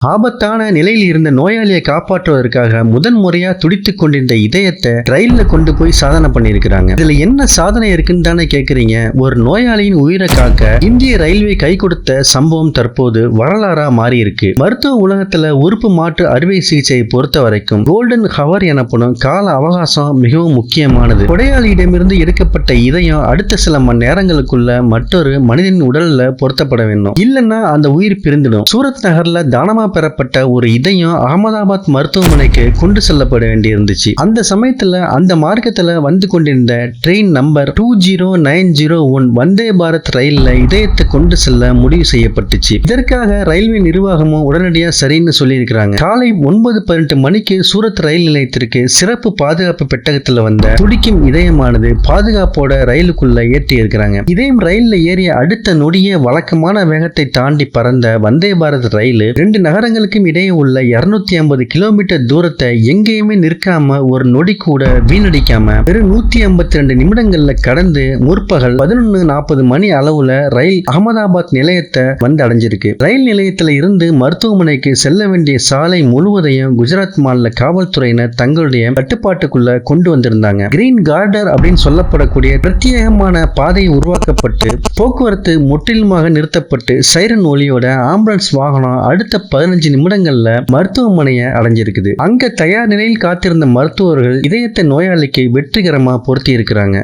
ஆபத்தான நிலையில் இருந்த நோயாளியை காப்பாற்றுவதற்காக முதன்முறையா துடித்துக் கொண்டிருந்த இதயத்தை ரயில்ல கொண்டு போய் சாதனை பண்ணிருக்காங்க. இதுல என்ன சாதனை இருக்குன்னு தானே கேக்குறீங்க. ஒரு நோயாளியின் உயிரை காக்க இந்திய ரயில்வே கை கொடுத்த சம்பவம் தற்போது வரலாறா மாறி இருக்கு. மருத்துவ உலகத்துல உறுப்பு மாற்று அறுவை சிகிச்சையை பொறுத்த வரைக்கும் கோல்டன் ஹவர் எனப்படும் கால அவகாசம் மிகவும் முக்கியமானது. கொடையாளியிடமிருந்து எடுக்கப்பட்ட இதயம் அடுத்த சில மணி நேரங்களுக்குள்ள மற்றொரு மனிதனின் உடல்ல பொருத்தப்பட வேண்டும். இல்லைன்னா அந்த உயிர் பிரிந்துடும். சூரத் நகர்ல தானமா பெறப்பட்ட ஒரு இதயம் அகமதாபாத் மருத்துவமனைக்கு கொண்டு செல்லப்பட வேண்டியிருந்துச்சு. அந்த சமயத்துல அந்த மார்க்கத்துல வந்து கொண்டிருந்த ட்ரெயின் நம்பர் 20901 வந்தே பாரத் ரயில்ல இதயத்தை கொண்டு செல்ல முடிவு செய்யப்பட்டுச்சு. இதற்காக ரயில்வே நிர்வாகமும் உடனடியா சரின்னு சொல்லியிருக்கிறாங்க. காலை 9:18 மணிக்கு சூரத் ரயில் நிலையத்திற்கு சிறப்பு பாதுகாப்பு பெட்டகத்துல வந்த துடிக்கும் இதயமானது பாதுகாப்போட ரயிலுக்குள்ள ஏற்றி இருக்கிறாங்க. இதயம் ரயில்ல ஏறிய அடுத்த நொடியே வழக்கமான வேகத்தை தாண்டி பறந்த வந்தே பாரத் ரயில் 2 நகரங்களுக்கும் இடையே உள்ள 250 கிலோமீட்டர் தூரத்தை எங்கேயுமே நிற்காம ஒரு நொடி கூட வீணடிக்காம வெறும் 152 நிமிடங்கள்ல கடந்து முற்பகல் 11:40 மணி அளவுல ரயில் அகமதாபாத் நிலையத்தை வந்து அடைஞ்சிருக்கு. ரயில் நிலையத்துல இருந்து மருத்துவமனைக்கு செல்ல வேண்டிய சாலை முழுவதையும் குஜராத் மாநில காவல்துறையினர் தங்களுடைய கட்டுப்பாட்டுக்குள்ள கொண்டு வந்திருந்தாங்க. கிரீன் கார்டர் அப்படின்னு சொல்லப்படக்கூடிய பிரத்யேகமான பாதை உருவாக்கப்பட்டு போக்குவரத்து முற்றிலுமாக நிறுத்தப்பட்டு சைரன் ஒலியோட ஆம்புலன்ஸ் வாகனம் அடுத்த 15 நிமிடங்கள்ல மருத்துவமனையை அடைஞ்சிருக்குது. அங்க தயார் நிலையில் காத்திருந்த மருத்துவர்கள் இதயத்தை நோயாளிக்கு வெற்றிகரமா பொருத்தி இருக்கிறாங்க.